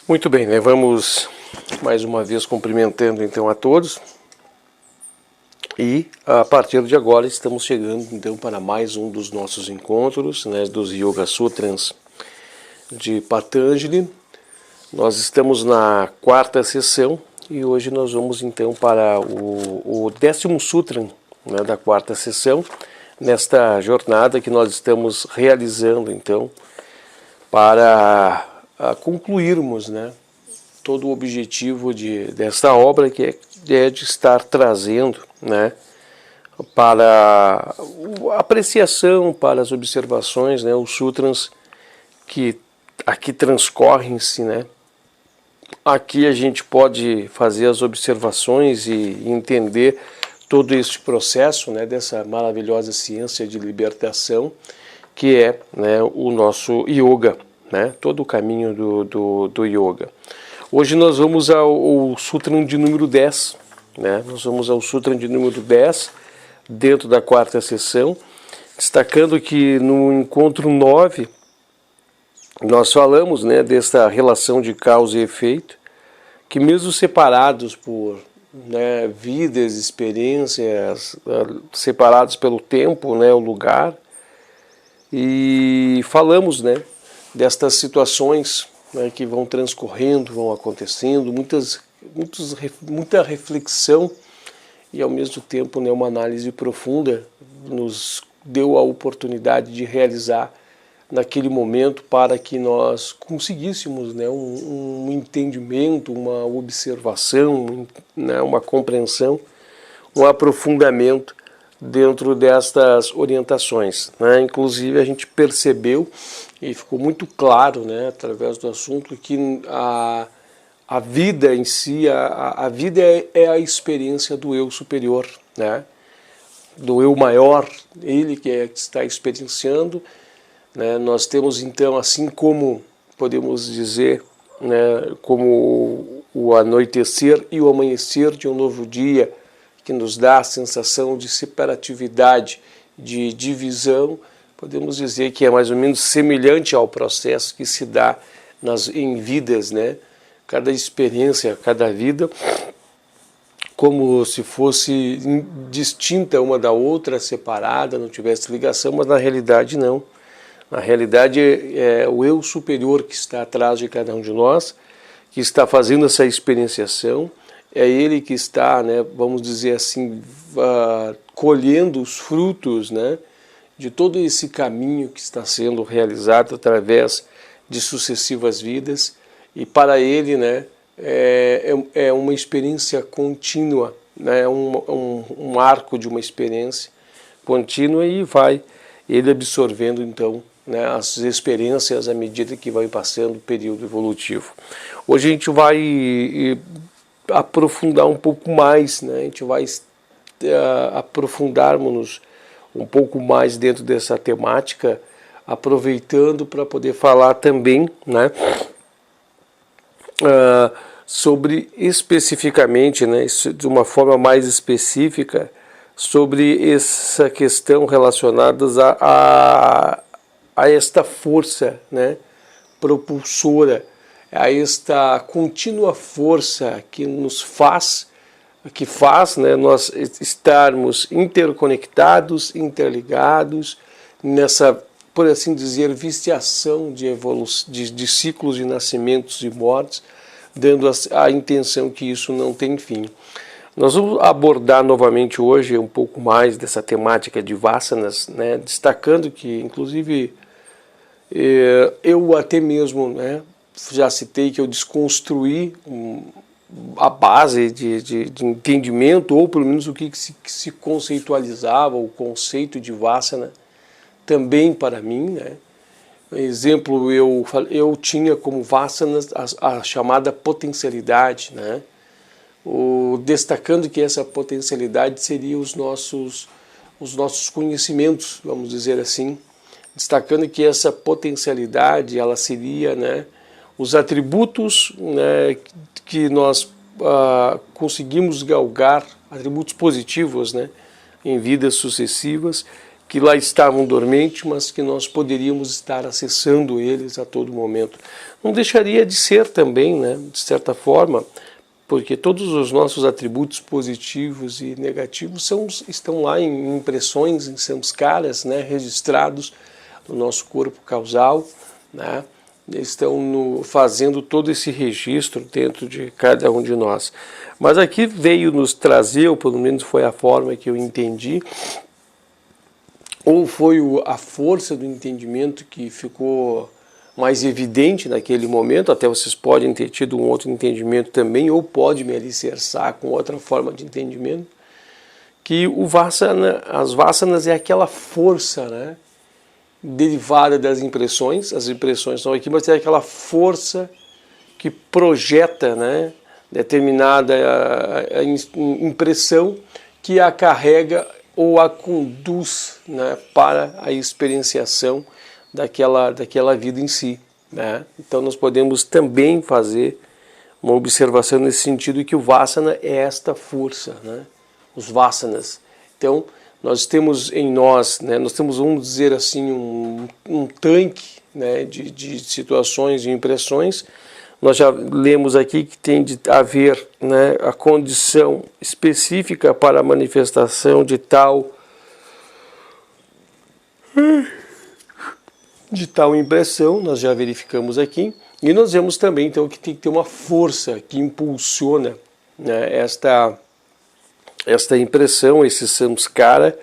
Muito bem, né? Vamos mais uma vez cumprimentando então a todos. E a partir de agora estamos chegando então para mais um dos nossos encontros, né, dos Yoga Sutras de Patanjali. Nós estamos na quarta sessão e hoje nós vamos então para o 10º Sutra, né, da quarta sessão, nesta jornada que nós estamos realizando então para concluirmos, né, todo o objetivo desta obra, que é de estar trazendo, né, para a apreciação, para as observações, né, os sutras que aqui transcorrem-se, né. Aqui a gente pode fazer as observações e entender todo este processo, né, dessa maravilhosa ciência de libertação que é, né, o nosso yoga, né, todo o caminho do yoga. Hoje nós vamos ao Sutra de número 10, né, nós vamos ao Sutra de número 10, dentro da quarta sessão, destacando que no encontro 9, nós falamos, né, desta relação de causa e efeito, que mesmo separados por, né, vidas, experiências, separados pelo tempo, né, o lugar, e falamos, né, destas situações, né, que vão transcorrendo, vão acontecendo, muita reflexão e ao mesmo tempo, né, uma análise profunda nos deu a oportunidade de realizar naquele momento para que nós conseguíssemos, né, um entendimento, uma observação, né, uma compreensão, um aprofundamento dentro destas orientações, né? Inclusive a gente percebeu e ficou muito claro, né, através do assunto, que a vida em si, a vida é a experiência do eu superior, né, do eu maior, ele que está experienciando, né. Nós temos então, assim como podemos dizer, né, como o anoitecer e o amanhecer de um novo dia, que nos dá a sensação de separatividade, de divisão, podemos dizer que é mais ou menos semelhante ao processo que se dá em vidas, né? Cada experiência, cada vida, como se fosse distinta uma da outra, separada, não tivesse ligação, mas na realidade não. Na realidade é o eu superior que está atrás de cada um de nós, que está fazendo essa experienciação. É ele que está, né, vamos dizer assim, colhendo os frutos, né, de todo esse caminho que está sendo realizado através de sucessivas vidas. E para ele, né, é uma experiência contínua, né, um arco de uma experiência contínua, e vai ele absorvendo então, né, as experiências à medida que vai passando o período evolutivo. Hoje a gente vai aprofundar um pouco mais, né? A gente vai aprofundarmos-nos um pouco mais dentro dessa temática, aproveitando para poder falar também, né, sobre especificamente, né, de uma forma mais específica, sobre essa questão relacionada a esta força, né, propulsora, a esta contínua força que faz, né, nós estarmos interconectados, interligados nessa, por assim dizer, viciação de ciclos de nascimentos e mortes, dando a intenção que isso não tem fim. Nós vamos abordar novamente hoje um pouco mais dessa temática de vasanas, né, destacando que, inclusive, eu até mesmo, né, já citei que eu desconstruí a base de entendimento, ou pelo menos o que se conceitualizava, o conceito de vasana, também para mim, né. Exemplo, eu tinha como vasanas a chamada potencialidade, né, destacando que essa potencialidade seria os nossos conhecimentos, vamos dizer assim, destacando que essa potencialidade ela seria, né, os atributos, né, que nós conseguimos galgar, atributos positivos, né, em vidas sucessivas, que lá estavam dormentes, mas que nós poderíamos estar acessando eles a todo momento. Não deixaria de ser também, né, de certa forma, porque todos os nossos atributos positivos e negativos estão lá em impressões, em samskaras, né, registrados no nosso corpo causal, né, estão fazendo todo esse registro dentro de cada um de nós. Mas aqui veio nos trazer, ou pelo menos foi a forma que eu entendi, ou foi a força do entendimento que ficou mais evidente naquele momento, até vocês podem ter tido um outro entendimento também, ou pode me alicerçar com outra forma de entendimento, que as vasanas é aquela força, né, derivada das impressões. As impressões estão aqui, mas é aquela força que projeta, né, determinada impressão, que a carrega ou a conduz, né, para a experienciação daquela vida em si, né? Então nós podemos também fazer uma observação nesse sentido, que o Vasana é esta força, né? Os Vasanas. Então nós temos em nós, né, nós temos, vamos dizer assim, um tanque, né, de situações e impressões. Nós já lemos aqui que tem de haver, né, a condição específica para a manifestação de tal impressão, nós já verificamos aqui, e nós vemos também então que tem que ter uma força que impulsiona, né, esta impressão, esse samskara,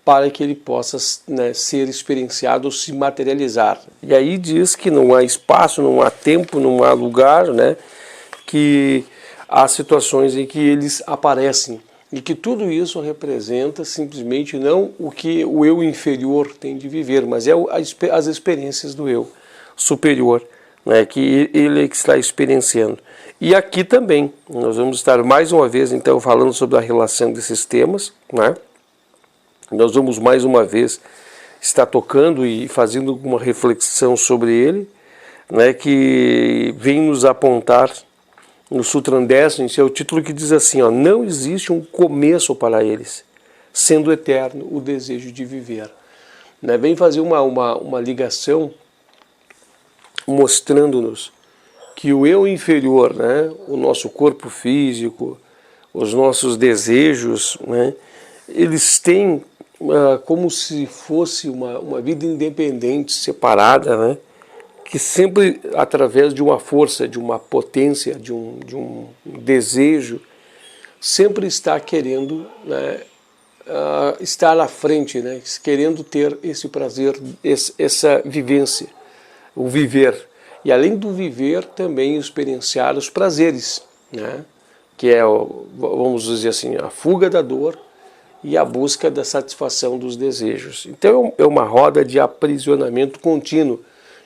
para que ele possa, né, ser experienciado ou se materializar. E aí diz que não há espaço, não há tempo, não há lugar, né, que há situações em que eles aparecem, e que tudo isso representa simplesmente não o que o eu inferior tem de viver, mas é as experiências do eu superior, né, que ele é que está experienciando. E aqui também, nós vamos estar mais uma vez então falando sobre a relação desses temas, né? Nós vamos mais uma vez estar tocando e fazendo uma reflexão sobre ele, né, que vem nos apontar no Sutra 10, em seu título, que diz assim, ó, não existe um começo para eles, sendo eterno o desejo de viver. Né, vem fazer uma ligação mostrando-nos que o eu inferior, né, o nosso corpo físico, os nossos desejos, né, eles têm como se fosse uma vida independente, separada, né, que sempre através de uma força, de uma potência, de um desejo, sempre está querendo, né, estar à frente, né, querendo ter esse prazer, essa vivência, o viver. E além do viver, também experienciar os prazeres, né, que é, vamos dizer assim, a fuga da dor e a busca da satisfação dos desejos. Então é uma roda de aprisionamento contínuo.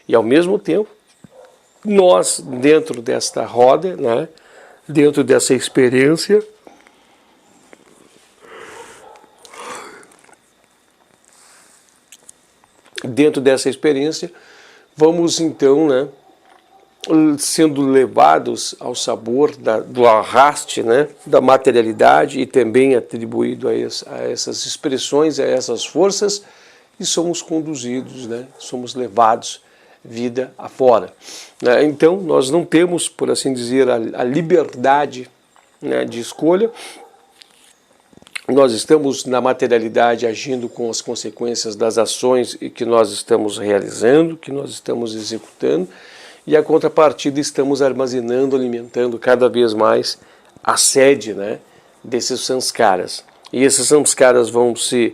E ao mesmo tempo, nós, dentro desta roda, né, dentro dessa experiência, vamos então, né, sendo levados ao sabor do arraste, né, da materialidade, e também atribuído a essas expressões, a essas forças, e somos conduzidos, né, somos levados vida afora. Então nós não temos, por assim dizer, a liberdade, né, de escolha. Nós estamos na materialidade agindo com as consequências das ações que nós estamos realizando, que nós estamos executando, e a contrapartida estamos armazenando, alimentando cada vez mais a sede, né, desses samskaras. E esses samskaras vão se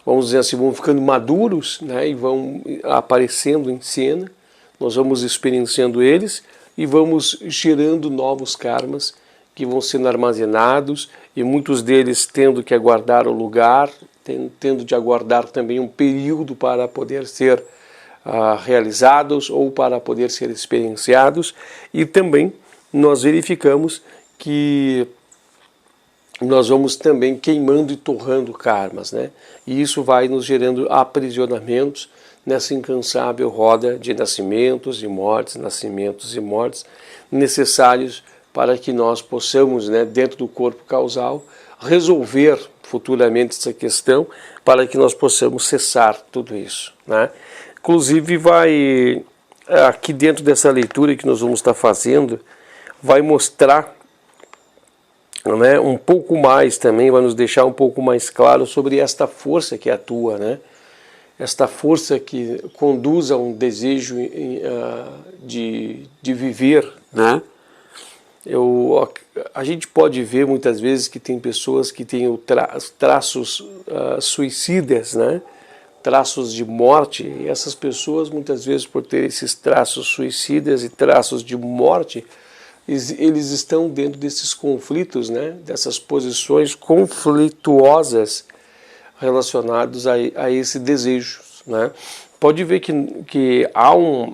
vamos dizer assim, vão ficando maduros, né, e vão aparecendo em cena, nós vamos experienciando eles e vamos gerando novos karmas que vão sendo armazenados, e muitos deles tendo que aguardar o lugar, tendo de aguardar também um período para poder ser realizados ou para poder ser experienciados. E também nós verificamos que nós vamos também queimando e torrando karmas, né? E isso vai nos gerando aprisionamentos nessa incansável roda de nascimentos e mortes, necessários para que nós possamos, né, dentro do corpo causal, resolver futuramente essa questão para que nós possamos cessar tudo isso, né? Inclusive vai, aqui dentro dessa leitura que nós vamos estar fazendo, vai mostrar, né, um pouco mais também, vai nos deixar um pouco mais claro sobre esta força que atua, né? Esta força que conduz a um desejo de viver, né? A gente pode ver muitas vezes que tem pessoas que têm traços suicidas, né? Traços de morte, e essas pessoas muitas vezes, por ter esses traços suicidas e traços de morte, eles estão dentro desses conflitos, né? Dessas posições conflituosas relacionados a esse desejo, né? Pode ver que há um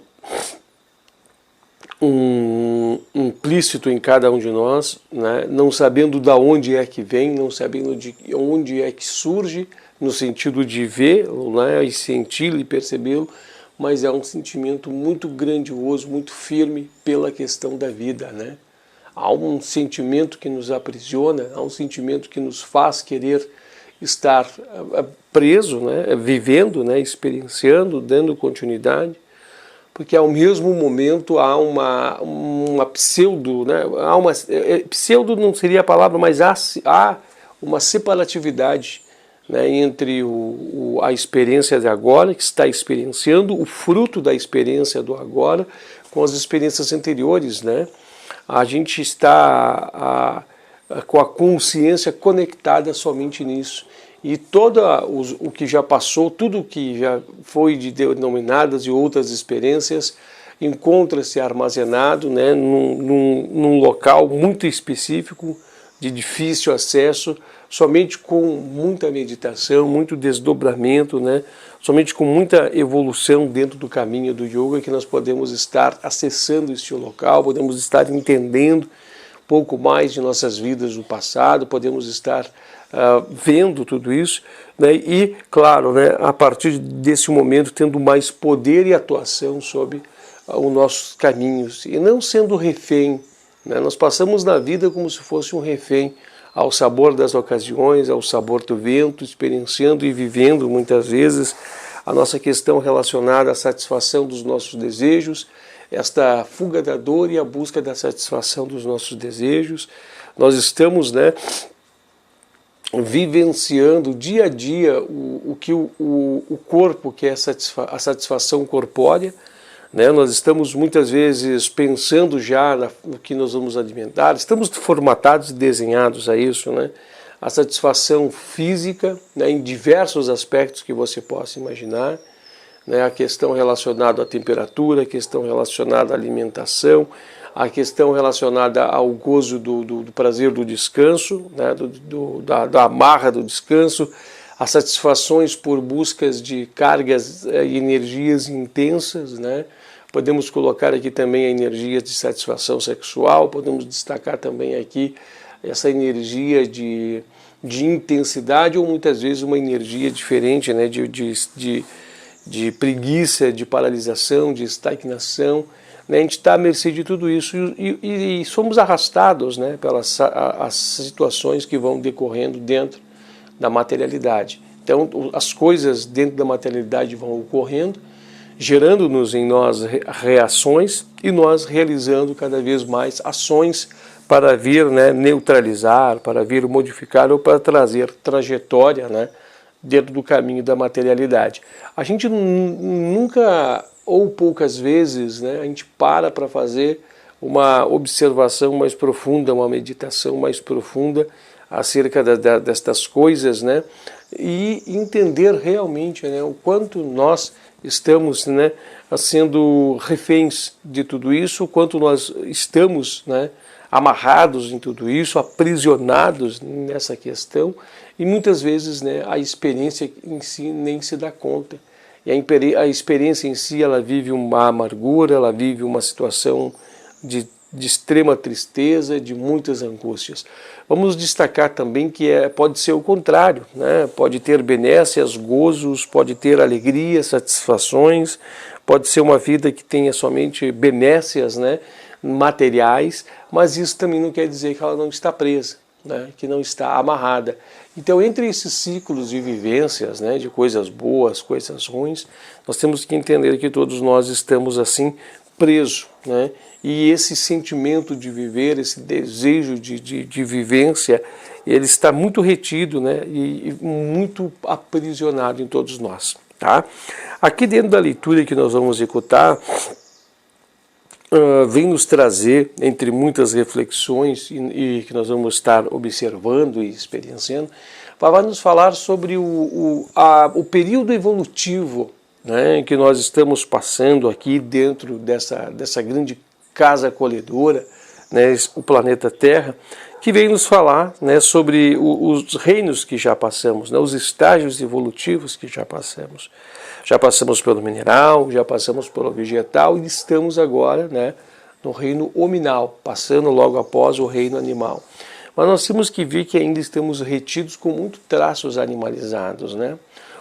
implícito em cada um de nós, né? Não sabendo de onde é que vem, não sabendo de onde é que surge, no sentido de vê-lo, né? E senti-lo e percebê-lo, mas é um sentimento muito grandioso, muito firme pela questão da vida, né? Há um sentimento que nos aprisiona, há um sentimento que nos faz querer estar preso, né, vivendo, né, experienciando, dando continuidade, porque ao mesmo momento há uma pseudo, né, pseudo não seria a palavra, mas há uma separatividade, né, entre a experiência de agora, que está experienciando, o fruto da experiência do agora, com as experiências anteriores, né? A gente está com a consciência conectada somente nisso. E todo o que já passou, tudo que já foi de denominadas e outras experiências, encontra-se armazenado, né, num local muito específico, de difícil acesso, somente com muita meditação, muito desdobramento, né, somente com muita evolução dentro do caminho do yoga, que nós podemos estar acessando este local, podemos estar entendendo um pouco mais de nossas vidas no passado, podemos estar vendo tudo isso, né, e, claro, né, a partir desse momento, tendo mais poder e atuação sobre os nossos caminhos, e não sendo refém, né? Nós passamos na vida como se fosse um refém, ao sabor das ocasiões, ao sabor do vento, experienciando e vivendo muitas vezes a nossa questão relacionada à satisfação dos nossos desejos, esta fuga da dor e a busca da satisfação dos nossos desejos. Nós estamos, né, vivenciando dia a dia o que o corpo quer, a satisfação corpórea, né? Nós estamos muitas vezes pensando já no que nós vamos alimentar, estamos formatados e desenhados a isso, né? A satisfação física, né, em diversos aspectos que você possa imaginar, né? A questão relacionada à temperatura, a questão relacionada à alimentação, a questão relacionada ao gozo do prazer do descanso, né, da amarra do descanso, as satisfações por buscas de cargas e energias intensas, né? Podemos colocar aqui também a energia de satisfação sexual, podemos destacar também aqui essa energia de intensidade, ou muitas vezes uma energia diferente, né, de preguiça, de paralisação, de estagnação, né? A gente está à mercê de tudo isso e somos arrastados, né, pelas as situações que vão decorrendo dentro da materialidade. Então as coisas dentro da materialidade vão ocorrendo, gerando-nos em nós reações e nós realizando cada vez mais ações para vir, né, neutralizar, para vir modificar ou para trazer trajetória, né, dentro do caminho da materialidade. A gente nunca ou poucas vezes, né, a gente para fazer uma observação mais profunda, uma meditação mais profunda acerca destas coisas, né, e entender realmente, né, o quanto nós estamos, né, sendo reféns de tudo isso, o quanto nós estamos, né, amarrados em tudo isso, aprisionados nessa questão, e muitas vezes, né, a experiência em si nem se dá conta. E a experiência em si, ela vive uma amargura, ela vive uma situação de extrema tristeza, de muitas angústias. Vamos destacar também que pode ser o contrário, né? Pode ter benécias, gozos, pode ter alegria, satisfações, pode ser uma vida que tenha somente benécias, né, materiais, mas isso também não quer dizer que ela não está presa, né, que não está amarrada. Então, entre esses ciclos de vivências, né, de coisas boas, coisas ruins, nós temos que entender que todos nós estamos assim presos, né? E esse sentimento de viver, esse desejo de vivência, ele está muito retido, né, e muito aprisionado em todos nós. Tá? Aqui dentro da leitura que nós vamos executar, vem nos trazer, entre muitas reflexões e que nós vamos estar observando e experienciando, vai nos falar sobre o período evolutivo, né, que nós estamos passando aqui dentro dessa grande casa acolhedora, né, o planeta Terra, que vem nos falar, né, sobre os reinos que já passamos, né, os estágios evolutivos que já passamos. Já passamos pelo mineral, já passamos pelo vegetal e estamos agora, né, no reino hominal, passando logo após o reino animal. Mas nós temos que ver que ainda estamos retidos com muitos traços animalizados, né?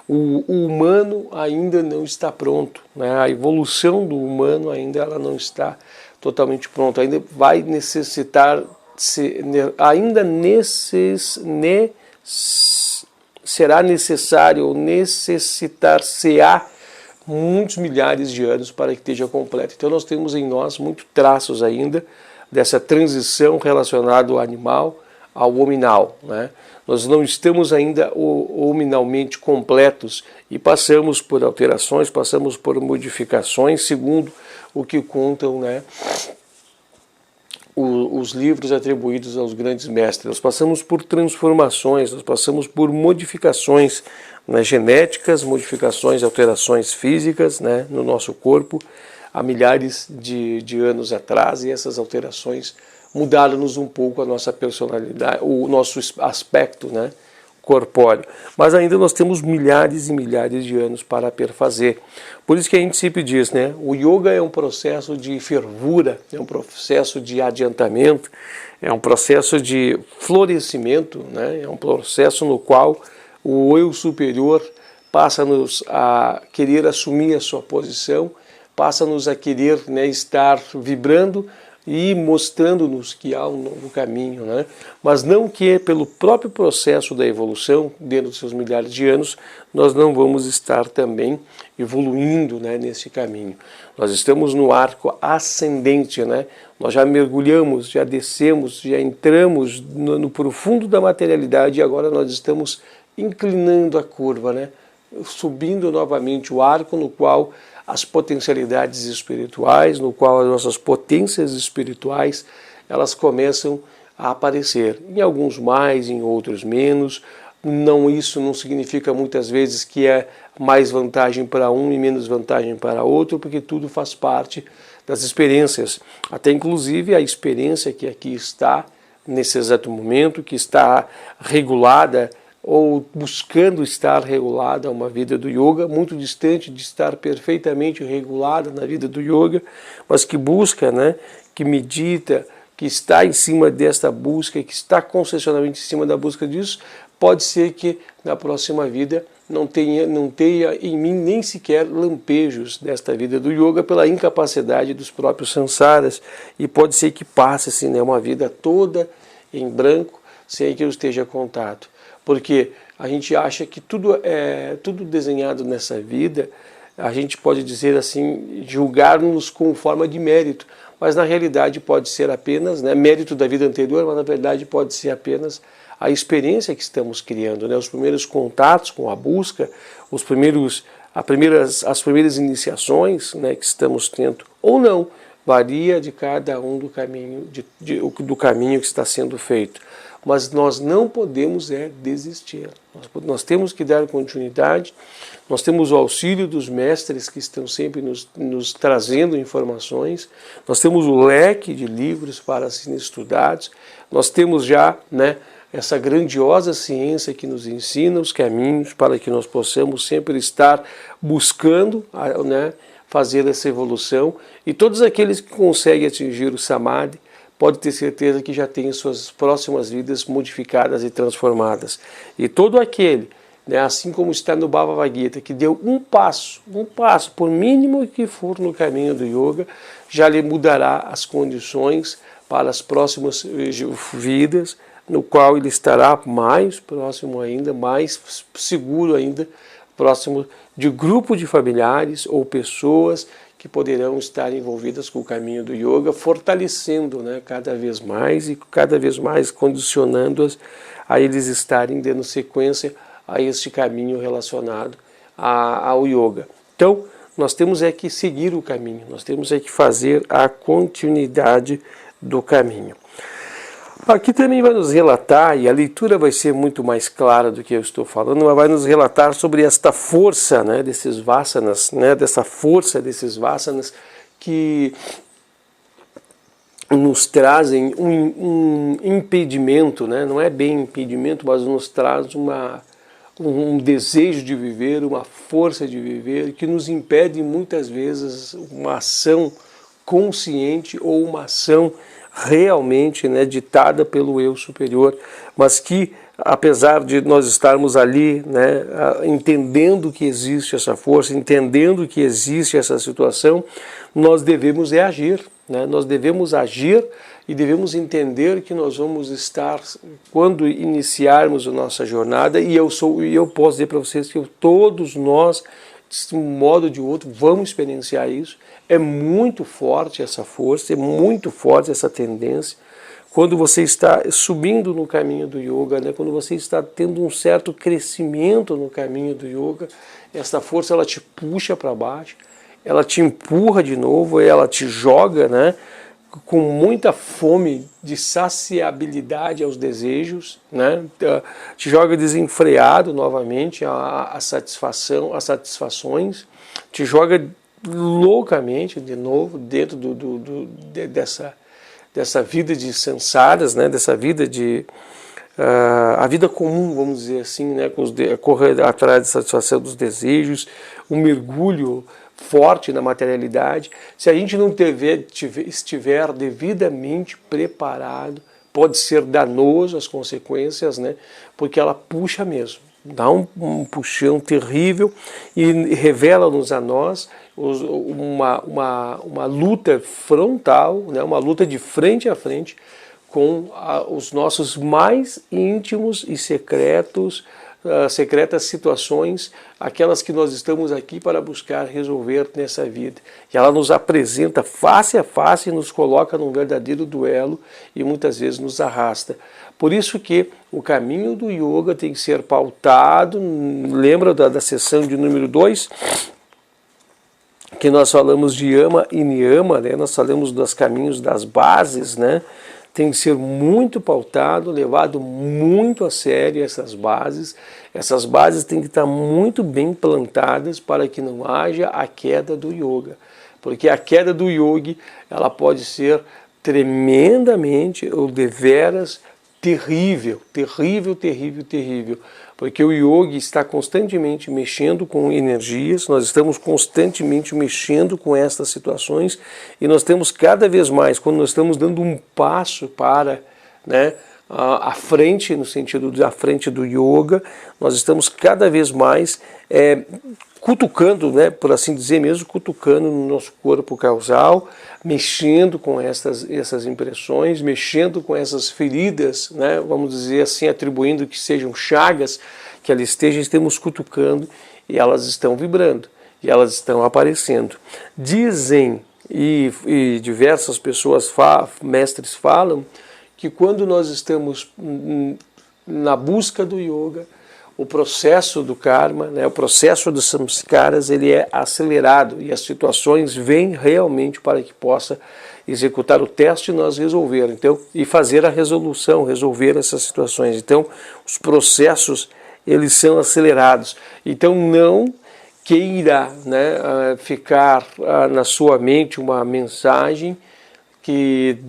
O humano ainda não está pronto, né? A evolução do humano ainda não está totalmente pronta, ainda vai necessitar, será necessário, necessitar-se-á muitos milhares de anos para que esteja completo. Então nós temos em nós muitos traços ainda dessa transição relacionada ao animal ao hominal, né? Nós não estamos ainda hominalmente completos e passamos por alterações, passamos por modificações, segundo o que contam, né, os livros atribuídos aos grandes mestres. Nós passamos por transformações, nós passamos por modificações, né, genéticas, modificações, alterações físicas, né, no nosso corpo há milhares de anos atrás, e essas alterações mudaram-nos um pouco a nossa personalidade, o nosso aspecto, né, corpóreo. Mas ainda nós temos milhares e milhares de anos para perfazer. Por isso que a gente sempre diz, né, o yoga é um processo de fervura, é um processo de adiantamento, é um processo de florescimento, né, é um processo no qual o eu superior passa-nos a querer assumir a sua posição, passa-nos a querer, né, estar vibrando e mostrando-nos que há um novo caminho, né? Mas não que pelo próprio processo da evolução, dentro dos seus milhares de anos, nós não vamos estar também evoluindo, né, nesse caminho. Nós estamos no arco ascendente, né? Nós já mergulhamos, já descemos, já entramos no profundo da materialidade e agora nós estamos inclinando a curva, né? Subindo novamente o arco no qual as potencialidades espirituais, no qual as nossas potências espirituais, elas começam a aparecer. Em alguns mais, em outros menos. Isso não significa muitas vezes que é mais vantagem para um e menos vantagem para outro, porque tudo faz parte das experiências. Até inclusive a experiência que aqui está, nesse exato momento, que está regulada ou buscando estar regulada a uma vida do yoga, muito distante de estar perfeitamente regulada na vida do yoga, mas que busca, né, que medita, que está em cima desta busca, que está concessionalmente em cima da busca disso, pode ser que na próxima vida não tenha em mim nem sequer lampejos desta vida do yoga pela incapacidade dos próprios samsaras, e pode ser que passe assim, né, uma vida toda em branco sem que eu esteja contato. Porque a gente acha que tudo desenhado nessa vida, a gente pode dizer assim, julgar-nos com forma de mérito, mas na realidade pode ser apenas, né, mérito da vida anterior, mas na verdade pode ser apenas a experiência que estamos criando, né, os primeiros contatos com a busca, as primeiras iniciações, né, que estamos tendo, ou não, varia de cada um do caminho, do caminho que está sendo feito. Mas nós não podemos desistir. Nós temos que dar continuidade, nós temos o auxílio dos mestres que estão sempre nos trazendo informações, nós temos o leque de livros para serem estudados, nós temos já, né, essa grandiosa ciência que nos ensina os caminhos para que nós possamos sempre estar buscando, né, fazer essa evolução, e todos aqueles que conseguem atingir o Samadhi, pode ter certeza que já tem suas próximas vidas modificadas e transformadas. E todo aquele, né, assim como está no Bhagavad Gita, que deu um passo, por mínimo que for no caminho do yoga, já lhe mudará as condições para as próximas vidas, no qual ele estará mais próximo ainda, mais seguro ainda, próximo de grupo de familiares ou pessoas que poderão estar envolvidas com o caminho do yoga, fortalecendo, né, cada vez mais e cada vez mais condicionando-as a eles estarem dando sequência a este caminho relacionado ao yoga. Então, nós temos que seguir o caminho, nós temos que fazer a continuidade do caminho. Aqui também vai nos relatar, e a leitura vai ser muito mais clara do que eu estou falando, mas vai nos relatar sobre esta força, né, desses vasanas, né, dessa força desses vasanas que nos trazem um impedimento, né, não é bem impedimento, mas nos traz um desejo de viver, uma força de viver, que nos impede muitas vezes uma ação consciente ou uma ação realmente, né, ditada pelo eu superior, mas que, apesar de nós estarmos ali, né, entendendo que existe essa força, entendendo que existe essa situação, nós devemos agir, né? Nós devemos agir e devemos entender que nós vamos estar, quando iniciarmos a nossa jornada, e eu posso dizer para vocês que todos nós, de um modo ou de outro, vamos experienciar isso. É muito forte essa força, é muito forte essa tendência. Quando você está subindo no caminho do yoga, né, quando você está tendo um certo crescimento no caminho do yoga, essa força ela te puxa para baixo, ela te empurra de novo, ela te joga, né, com muita fome de saciabilidade aos desejos, né, te joga desenfreado novamente a satisfação, as satisfações, te joga loucamente de novo dentro dessa vida de sansaras, né, dessa vida de a vida comum, vamos dizer assim, né, correr atrás da satisfação dos desejos, um mergulho forte na materialidade. Se a gente não estiver devidamente preparado, pode ser danoso as consequências, né, porque ela puxa mesmo, dá um puxão terrível e revela-nos a nós uma luta frontal, né, uma luta de frente a frente com os nossos mais íntimos e secretas situações, aquelas que nós estamos aqui para buscar resolver nessa vida. E ela nos apresenta face a face e nos coloca num verdadeiro duelo e muitas vezes nos arrasta. Por isso que o caminho do yoga tem que ser pautado, lembra da sessão de número 2? Que nós falamos de yama e niyama, né? Nós falamos dos caminhos das bases, né? Tem que ser muito pautado, levado muito a sério essas bases. Essas bases têm que estar muito bem plantadas para que não haja a queda do yoga. Porque a queda do yogi, ela pode ser tremendamente ou deveras terrível, terrível, terrível, terrível. Porque o yogi está constantemente mexendo com energias, nós estamos constantemente mexendo com estas situações e nós temos cada vez mais, quando nós estamos dando um passo para, né, a frente, no sentido da frente do yoga, nós estamos cada vez mais cutucando, né, por assim dizer mesmo, cutucando no nosso corpo causal, mexendo com essas impressões, mexendo com essas feridas, né, vamos dizer assim, atribuindo que sejam chagas que ali estejam, estamos cutucando e elas estão vibrando, e elas estão aparecendo. Dizem, e diversas pessoas, mestres falam, que quando nós estamos na busca do yoga, o processo do karma, né, o processo dos samskaras, ele é acelerado e as situações vêm realmente para que possa executar o teste e nós resolver, então, e fazer a resolução, resolver essas situações. Então, os processos, eles são acelerados. Então, não queira, né, ficar na sua mente uma mensagem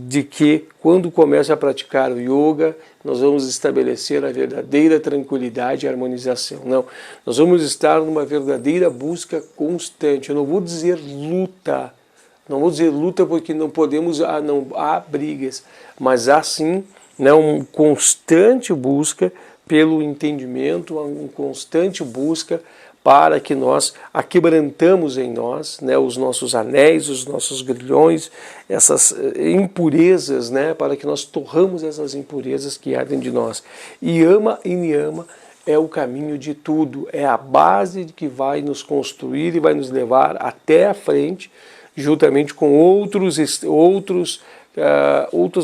de que quando começa a praticar o yoga, nós vamos estabelecer a verdadeira tranquilidade e harmonização. Não, nós vamos estar numa verdadeira busca constante. Eu não vou dizer luta, não vou dizer luta porque não podemos, não há brigas, mas há sim, né, uma constante busca pelo entendimento, uma constante busca para que nós aquebrantamos em nós, né, os nossos anéis, os nossos grilhões, essas impurezas, né, para que nós torramos essas impurezas que há dentro de nós. E ama e niyama é o caminho de tudo, é a base que vai nos construir e vai nos levar até a frente, juntamente com outros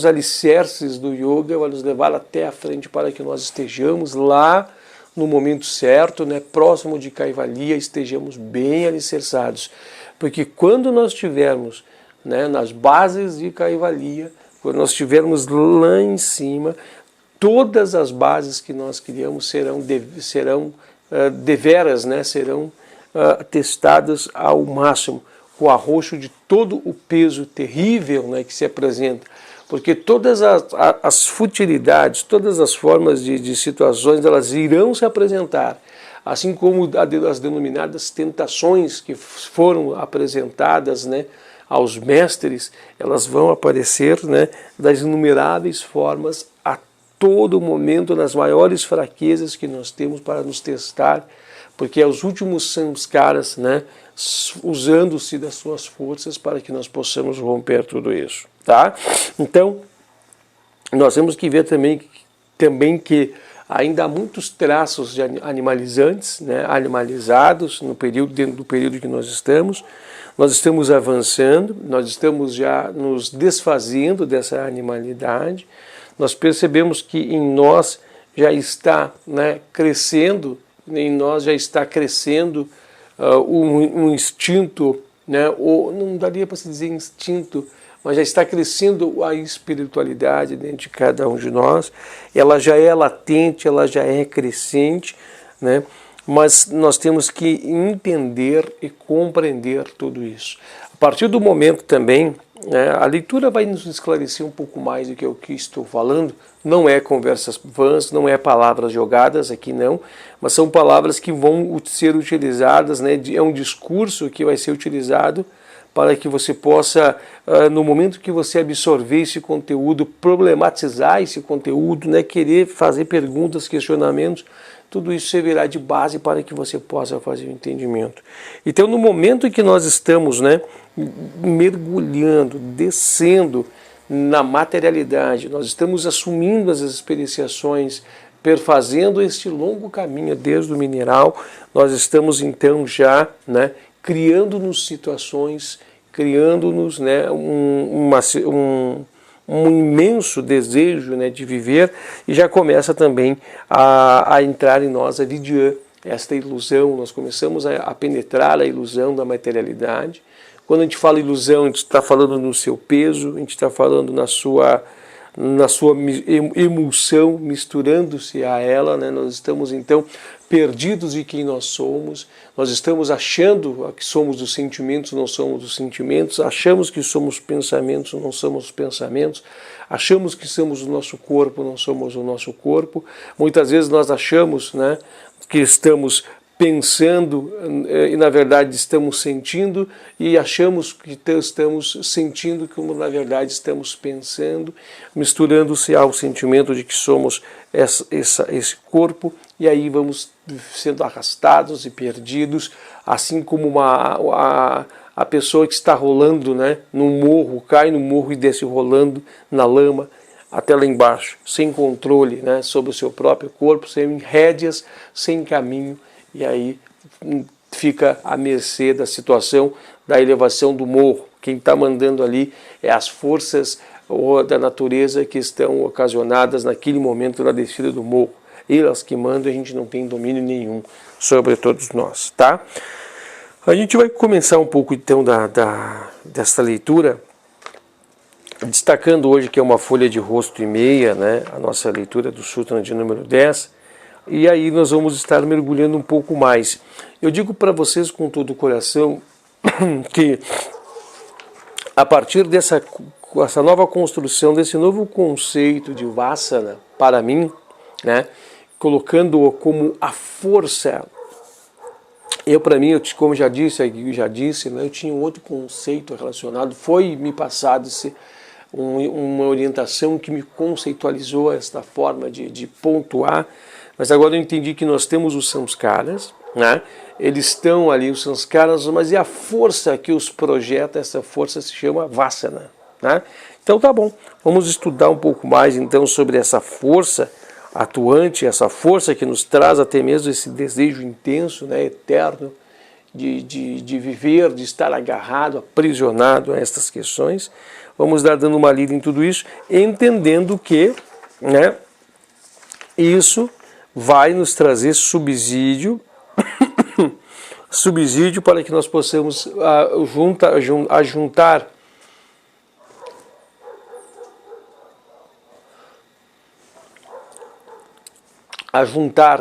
alicerces do yoga, vai nos levar até a frente para que nós estejamos lá no momento certo, né, próximo de Kaivalya, estejamos bem alicerçados. Porque quando nós estivermos, né, nas bases de Kaivalya, quando nós estivermos lá em cima, todas as bases que nós criamos serão deveras, né, serão testadas ao máximo, com o arroxo de todo o peso terrível, né, que se apresenta. Porque todas as futilidades, todas as formas de situações, elas irão se apresentar. Assim como as denominadas tentações que foram apresentadas, né, aos mestres, elas vão aparecer, né, das inumeráveis formas a todo momento, nas maiores fraquezas que nós temos para nos testar, porque é os últimos samskaras, né, usando-se das suas forças para que nós possamos romper tudo isso, tá? Então, nós temos que ver também que ainda há muitos traços de animalizantes, né, animalizados dentro do período que nós estamos avançando, nós estamos já nos desfazendo dessa animalidade. Nós percebemos que em nós já está, né, crescendo, um instinto, né, ou não daria para se dizer instinto, mas já está crescendo a espiritualidade dentro de cada um de nós. Ela já é latente, ela já é crescente, né, mas nós temos que entender e compreender tudo isso. A partir do momento também, a leitura vai nos esclarecer um pouco mais do que eu estou falando. Não é conversas vãs, não é palavras jogadas aqui não, mas são palavras que vão ser utilizadas, né? É um discurso que vai ser utilizado para que você possa, no momento que você absorver esse conteúdo, problematizar esse conteúdo, né? Querer fazer perguntas, questionamentos, tudo isso servirá de base para que você possa fazer o entendimento. Então, no momento em que nós estamos, né, mergulhando, descendo na materialidade, nós estamos assumindo as experienciações, perfazendo este longo caminho desde o mineral, nós estamos então já, né, criando-nos situações, criando-nos, né, um imenso desejo, né, de viver, e já começa também a entrar em nós a vidya, esta ilusão. Nós começamos a penetrar a ilusão da materialidade. Quando a gente fala ilusão, a gente está falando no seu peso, a gente está falando na sua emulsão, misturando-se a ela, né? Nós estamos então perdidos de quem nós somos, nós estamos achando que somos os sentimentos, não somos os sentimentos, achamos que somos pensamentos, não somos os pensamentos, achamos que somos o nosso corpo, não somos o nosso corpo. Muitas vezes nós achamos, né, que estamos pensando e na verdade estamos sentindo, e achamos que estamos sentindo como na verdade estamos pensando, misturando-se ao sentimento de que somos esse corpo, e aí vamos sendo arrastados e perdidos, assim como a pessoa que está rolando, né, no morro, cai no morro e desce rolando na lama até lá embaixo, sem controle, né, sobre o seu próprio corpo, sem rédeas, sem caminho, e aí fica à mercê da situação da elevação do morro. Quem está mandando ali é as forças da natureza que estão ocasionadas naquele momento na descida do morro. Elas que mandam, a gente não tem domínio nenhum sobre todos nós, tá? A gente vai começar um pouco então desta leitura, destacando hoje que é uma folha de rosto e meia, né, a nossa leitura do Sutra de número 10, e aí nós vamos estar mergulhando um pouco mais. Eu digo para vocês com todo o coração que a partir dessa nova construção, desse novo conceito de Vassana, para mim, né, colocando-o como a força, para mim, como já disse, né, eu tinha um outro conceito relacionado, foi me passado uma orientação que me conceitualizou esta forma de pontuar, mas agora eu entendi que nós temos os samskaras, né? Eles estão ali, os sanskaras, mas e a força que os projeta, essa força se chama Vasana, né? Então tá bom, vamos estudar um pouco mais então sobre essa força atuante, essa força que nos traz até mesmo esse desejo intenso, né, eterno, de viver, de estar agarrado, aprisionado a estas questões. Vamos dar dando uma lida em tudo isso, entendendo que, né, isso vai nos trazer subsídio para que nós possamos juntar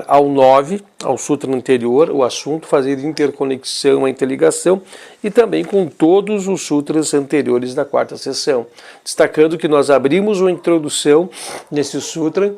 ao 9, ao sutra anterior, o assunto, fazer interconexão, a interligação, e também com todos os sutras anteriores da quarta sessão. Destacando que nós abrimos uma introdução nesse sutra,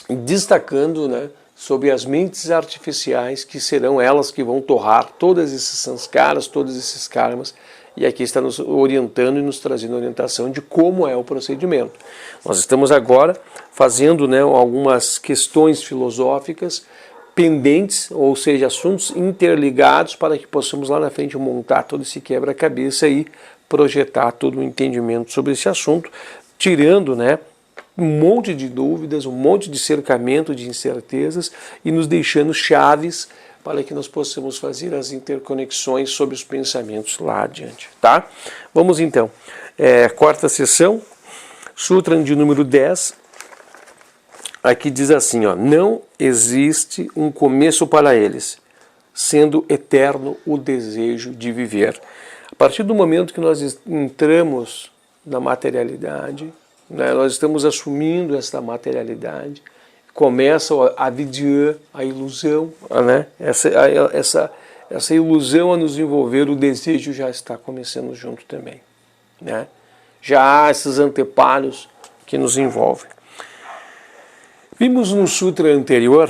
destacando, né, sobre as mentes artificiais, que serão elas que vão torrar todos esses sanskaras, todos esses karmas, e aqui está nos orientando e nos trazendo orientação de como é o procedimento. Nós estamos agora fazendo, né, algumas questões filosóficas pendentes, ou seja, assuntos interligados, para que possamos lá na frente montar todo esse quebra-cabeça e projetar todo o entendimento sobre esse assunto, tirando, né, um monte de dúvidas, um monte de cercamento de incertezas e nos deixando chaves para que nós possamos fazer as interconexões sobre os pensamentos lá adiante, tá? Vamos então, quarta sessão, Sutra de número 10, aqui diz assim, ó, não existe um começo para eles, sendo eterno o desejo de viver. A partir do momento que nós entramos na materialidade, né, nós estamos assumindo esta materialidade, começa a vidya, a ilusão, né, essa ilusão a nos envolver, o desejo já está começando junto também, né? Já há esses anteparos que nos envolvem. Vimos no sutra anterior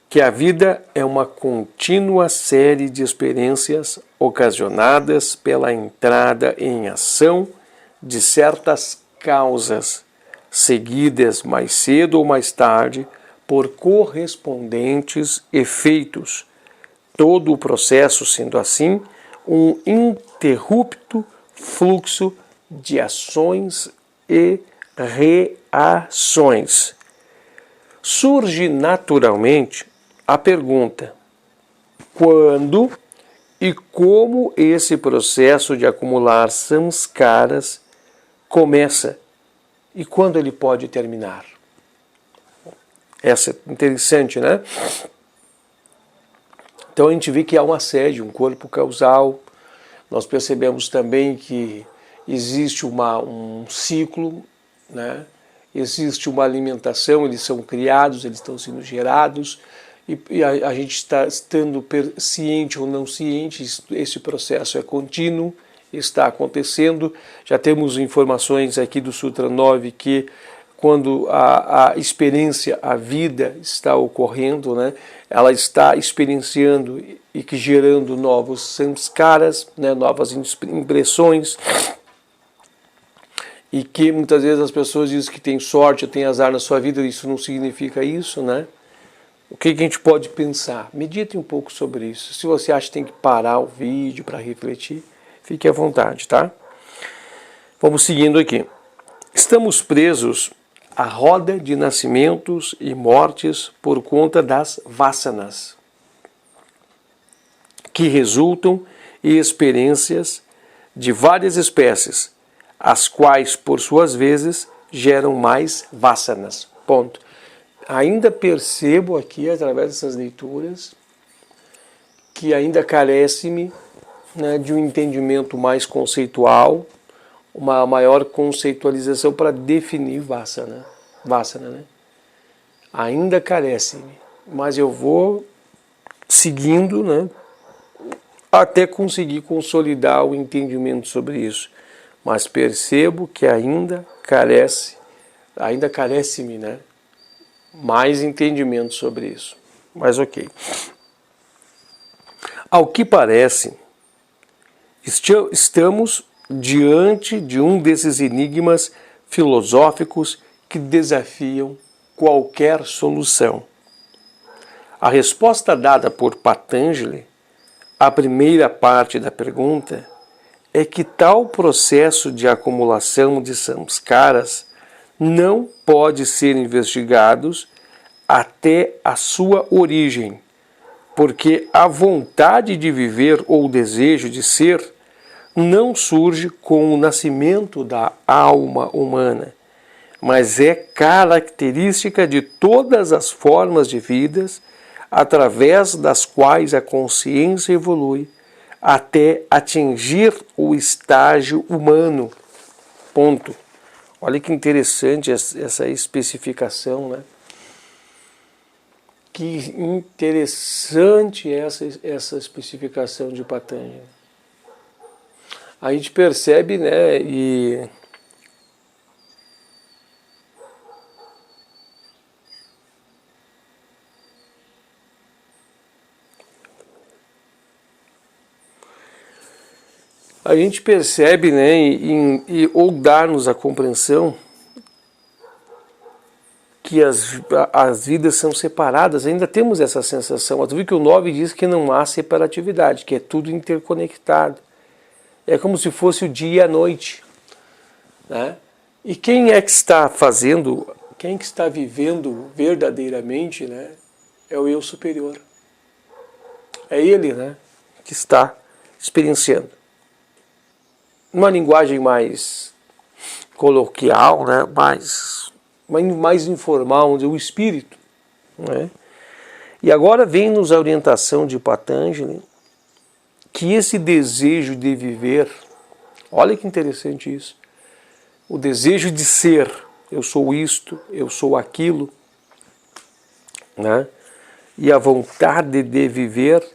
que a vida é uma contínua série de experiências ocasionadas pela entrada em ação de certas causas, seguidas mais cedo ou mais tarde por correspondentes efeitos. Todo o processo sendo assim um ininterrupto fluxo de ações e reações. Surge naturalmente a pergunta: quando e como esse processo de acumular samskaras começa e quando ele pode terminar? Essa é interessante, né? Então a gente vê que há uma sede, um corpo causal. Nós percebemos também que existe um ciclo, né? Existe uma alimentação, eles são criados, eles estão sendo gerados, e a gente está estando ciente ou não ciente, esse processo é contínuo, está acontecendo. Já temos informações aqui do Sutra 9 que quando a experiência, a vida está ocorrendo, né, ela está experienciando e que gerando novos samskaras, né, novas impressões, e que muitas vezes as pessoas dizem que tem sorte, tem azar na sua vida, isso não significa isso, né? O que a gente pode pensar? Medite um pouco sobre isso. Se você acha que tem que parar o vídeo para refletir, fique à vontade, tá? Vamos seguindo aqui. Estamos presos à roda de nascimentos e mortes por conta das vasanas, que resultam em experiências de várias espécies, as quais, por suas vezes, geram mais vasanas. Ponto. Ainda percebo aqui, através dessas leituras, que ainda carece-me, né, de um entendimento mais conceitual, uma maior conceitualização para definir vasana, né? Ainda carece-me, mas eu vou seguindo, né, até conseguir consolidar o entendimento sobre isso. Mas percebo que ainda carece-me, né, mais entendimento sobre isso. Mas ok. Ao que parece, estamos diante de um desses enigmas filosóficos que desafiam qualquer solução. A resposta dada por Patanjali à primeira parte da pergunta é que tal processo de acumulação de samskaras não pode ser investigado até a sua origem, porque a vontade de viver ou o desejo de ser não surge com o nascimento da alma humana, mas é característica de todas as formas de vidas através das quais a consciência evolui até atingir o estágio humano. Ponto. Olha que interessante essa especificação, né? Que interessante essa especificação de Patanjali. A gente percebe, né, ou dar-nos a compreensão que as vidas são separadas. Ainda temos essa sensação. Tu viu que o 9 diz que não há separatividade, que é tudo interconectado. É como se fosse o dia e a noite, né? E quem é que está fazendo, quem que está vivendo verdadeiramente, né? É o eu superior. É ele, né, que está experienciando. Uma linguagem mais coloquial, né, mais informal, o espírito, né? E agora vem-nos a orientação de Patanjali que esse desejo de viver, olha que interessante isso, o desejo de ser, eu sou isto, eu sou aquilo, né? E a vontade de viver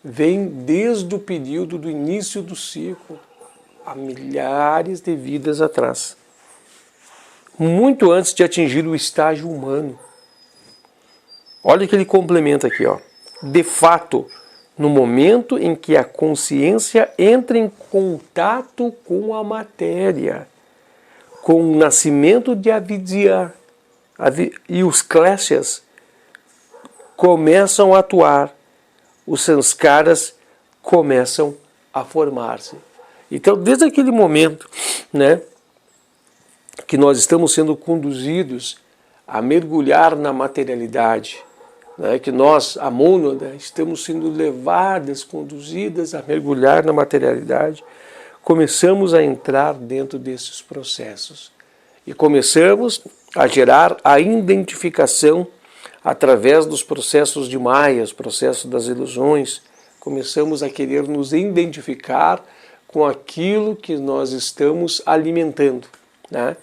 vem desde o período do início do ciclo, há milhares de vidas atrás, muito antes de atingir o estágio humano. Olha que ele complementa aqui, ó. De fato, no momento em que a consciência entra em contato com a matéria, com o nascimento de avidya, e os kleshas começam a atuar, os sanskaras começam a formar-se. Então, desde aquele momento, né, que nós estamos sendo conduzidos a mergulhar na materialidade, né, que nós, a mônada, estamos sendo levadas, conduzidas a mergulhar na materialidade, começamos a entrar dentro desses processos e começamos a gerar a identificação através dos processos de Maya, os processos das ilusões. Começamos a querer nos identificar com aquilo que nós estamos alimentando, né?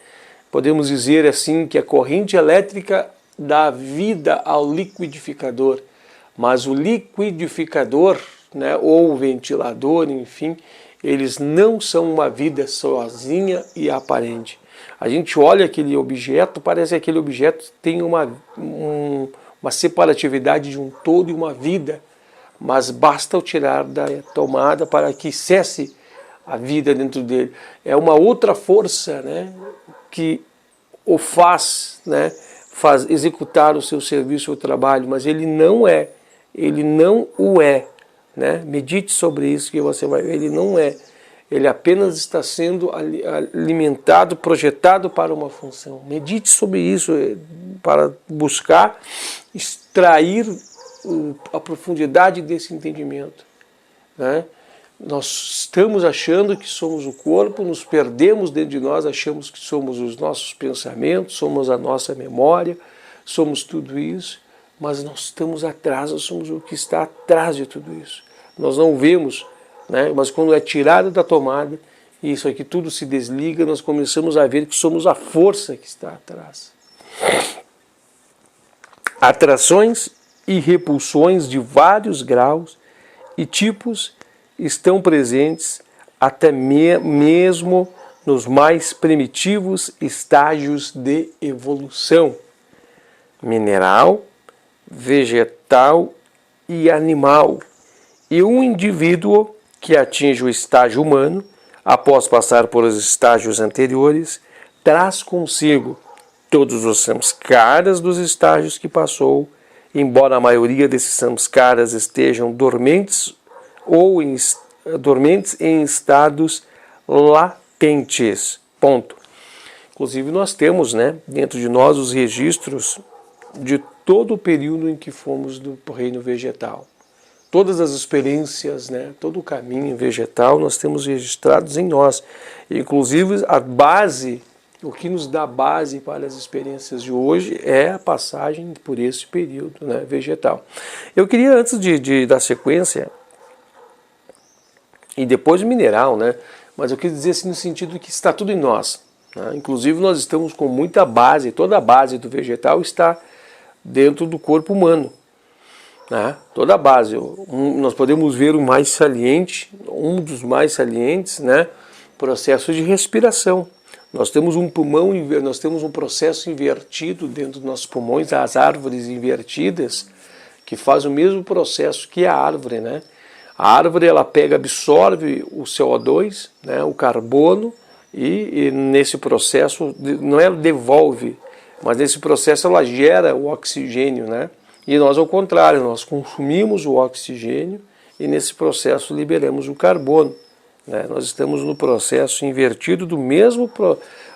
Podemos dizer assim que a corrente elétrica dá vida ao liquidificador, mas o liquidificador, né, ou o ventilador, enfim, eles não são uma vida sozinha e aparente. A gente olha aquele objeto, parece que aquele objeto tem uma separatividade de um todo e uma vida, mas basta o tirar da tomada para que cesse a vida dentro dele. É uma outra força, né, que o faz, né, faz executar o seu serviço, o trabalho, mas ele não o é, né? Medite sobre isso que você vai ver, ele não é. Ele apenas está sendo alimentado, projetado para uma função. Medite sobre isso para buscar extrair a profundidade desse entendimento, né? Nós estamos achando que somos o corpo, nos perdemos dentro de nós, achamos que somos os nossos pensamentos, somos a nossa memória, somos tudo isso, mas nós estamos atrás, nós somos o que está atrás de tudo isso. Nós não vemos, né? Mas quando é tirado da tomada, e isso aqui tudo se desliga, nós começamos a ver que somos a força que está atrás. Atrações e repulsões de vários graus e tipos estão presentes até mesmo nos mais primitivos estágios de evolução mineral, vegetal e animal. E um indivíduo que atinge o estágio humano, após passar por os estágios anteriores, traz consigo todos os samskaras dos estágios que passou embora a maioria desses samskaras estejam dormentes ou dormentes em estados latentes. Ponto. Inclusive nós temos, né, dentro de nós os registros de todo o período em que fomos do reino vegetal. Todas as experiências, né, todo o caminho vegetal nós temos registrados em nós. Inclusive a base, o que nos dá base para as experiências de hoje é a passagem por esse período, né, vegetal. Eu queria, antes de dar sequência, e depois mineral, né, mas eu queria dizer assim no sentido de que está tudo em nós. Né? Inclusive nós estamos com muita base, toda a base do vegetal está dentro do corpo humano. Né? Toda a base. Nós podemos ver o mais saliente, um dos mais salientes, né? Processo de respiração. Nós temos um pulmão, nós temos um processo invertido dentro dos nossos pulmões, as árvores invertidas, que faz o mesmo processo que a árvore, né? A árvore ela pega, absorve o CO2, né, o carbono, e nesse processo, não é devolve, mas nesse processo ela gera o oxigênio, né? E nós, ao contrário, nós consumimos o oxigênio e nesse processo liberamos o carbono. Né? Nós estamos no processo invertido do mesmo,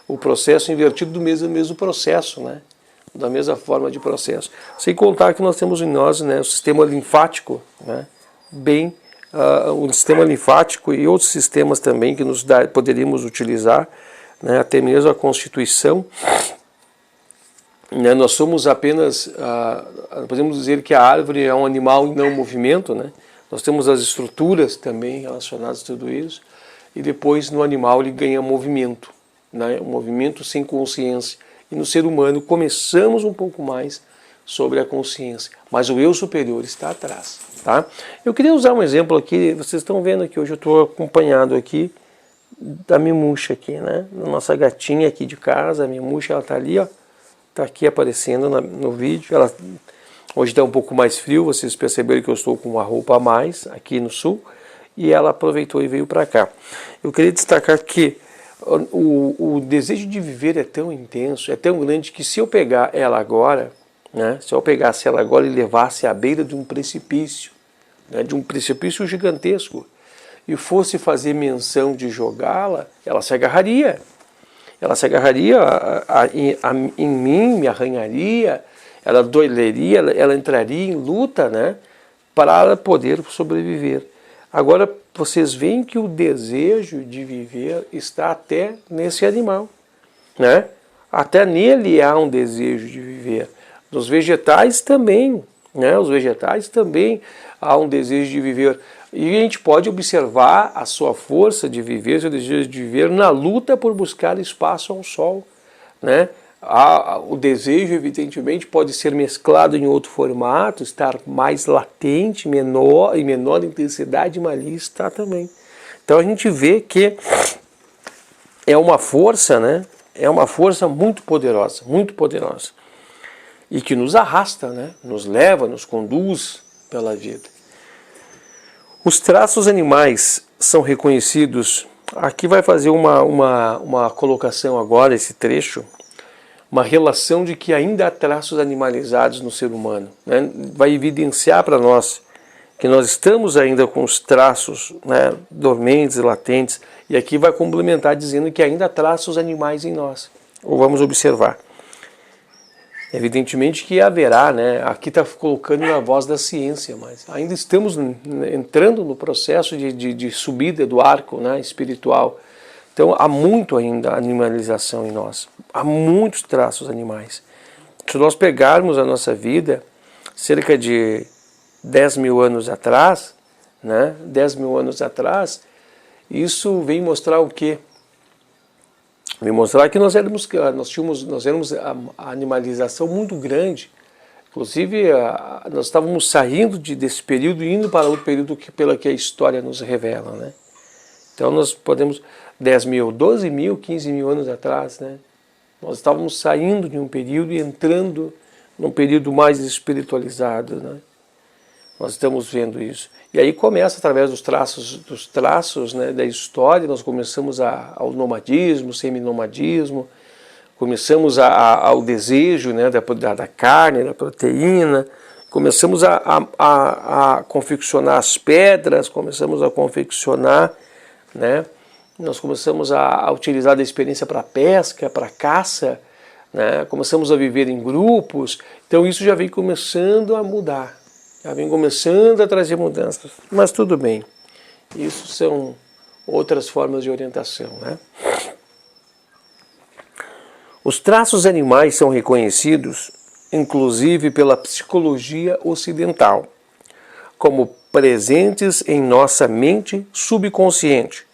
o processo invertido do mesmo processo, né? Da mesma forma de processo. Sem contar que nós temos em nós, né, o sistema linfático, né, bem o sistema linfático e outros sistemas também que poderíamos utilizar, né, até mesmo a constituição. Né, nós somos apenas, podemos dizer que a árvore é um animal em não movimento, né? Nós temos as estruturas também relacionadas a tudo isso, e depois no animal ele ganha movimento, né, um movimento sem consciência. E no ser humano começamos um pouco mais sobre a consciência, mas o eu superior está atrás. Tá? Eu queria usar um exemplo aqui, vocês estão vendo aqui, hoje eu estou acompanhado aqui da Mimuxa aqui, né? Nossa gatinha aqui de casa, a Mimuxa, ela está ali, ó, está aqui aparecendo no vídeo. Ela, hoje está um pouco mais frio, vocês perceberam que eu estou com uma roupa a mais aqui no sul, e ela aproveitou e veio para cá. Eu queria destacar que o desejo de viver é tão intenso, é tão grande, que se eu pegar ela agora, né, se eu pegasse ela agora e levasse à beira de um precipício, né, de um precipício gigantesco, e fosse fazer menção de jogá-la, ela se agarraria. Ela se agarraria em mim, me arranharia, ela doleria, ela entraria em luta, né, para poder sobreviver. Agora, vocês veem que o desejo de viver está até nesse animal, né? Até nele há um desejo de viver. Nos vegetais também, né? Os vegetais também há um desejo de viver. E a gente pode observar a sua força de viver, seu desejo de viver na luta por buscar espaço ao sol, né? O desejo, evidentemente, pode ser mesclado em outro formato, estar mais latente, menor intensidade, mas ali está também. Então a gente vê que é uma força, né? É uma força muito poderosa, e que nos arrasta, né? Nos leva, nos conduz pela vida. Os traços animais são reconhecidos. Aqui vai fazer uma colocação agora, esse trecho, uma relação de que ainda há traços animalizados no ser humano, né? Vai evidenciar para nós que nós estamos ainda com os traços, né, dormentes e latentes, e aqui vai complementar dizendo que ainda há traços animais em nós. Ou vamos observar. Evidentemente que haverá, né? Aqui está colocando na voz da ciência, mas ainda estamos entrando no processo de subida do arco, né, espiritual. Então há muito ainda animalização em nós, há muitos traços animais. Se nós pegarmos a nossa vida, cerca de 10 mil anos atrás, né, 10 mil anos atrás, isso vem mostrar o quê? Vem mostrar que nós éramos a animalização muito grande. Inclusive, nós estávamos saindo desse período e indo para outro período pela que a história nos revela, né? Então nós podemos, 10 mil, 12 mil, 15 mil anos atrás, né? Nós estávamos saindo de um período e entrando num período mais espiritualizado, né? Nós estamos vendo isso. E aí começa, através dos traços, né, da história, nós começamos ao nomadismo, seminomadismo, começamos ao desejo, né, da carne, da proteína, Começamos a confeccionar as pedras, começamos a confeccionar, né? Nós começamos a utilizar da experiência para pesca, para caça, né? Começamos a viver em grupos, então isso já vem começando a mudar, já vem começando a trazer mudanças, mas tudo bem, isso são outras formas de orientação, né? Os traços animais são reconhecidos, inclusive pela psicologia ocidental, como presentes em nossa mente subconsciente,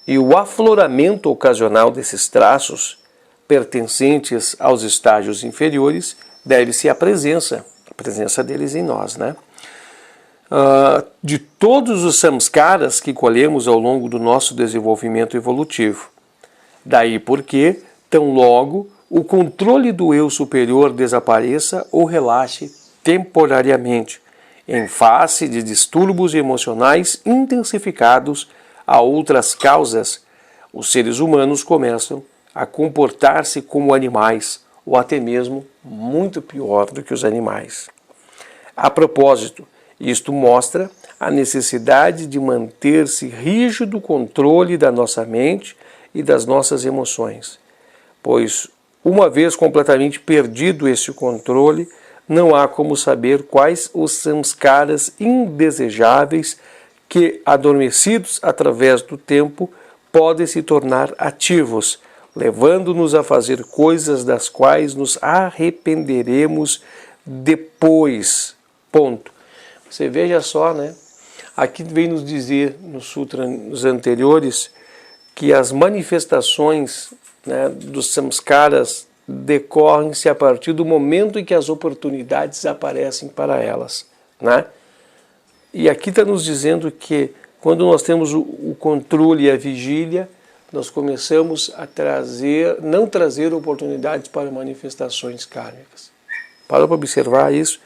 e o afloramento ocasional desses traços, pertencentes aos estágios inferiores, deve-se à presença deles em nós, né? De todos os samskaras que colhemos ao longo do nosso desenvolvimento evolutivo. Daí porque, tão logo, o controle do eu superior desapareça ou relaxe temporariamente, em face de distúrbios emocionais intensificados a outras causas, os seres humanos começam a comportar-se como animais, ou até mesmo muito pior do que os animais. A propósito, isto mostra a necessidade de manter-se rígido controle da nossa mente e das nossas emoções, pois, uma vez completamente perdido esse controle, não há como saber quais os samskaras indesejáveis que, adormecidos através do tempo, podem se tornar ativos, levando-nos a fazer coisas das quais nos arrependeremos depois. Ponto. Você veja só, né? Aqui vem nos dizer, nos sutras anteriores, que as manifestações, né, dos samskaras decorrem-se a partir do momento em que as oportunidades aparecem para elas, né? E aqui está nos dizendo que quando nós temos o controle e a vigília, nós começamos a não trazer oportunidades para manifestações kármicas. Para observar isso,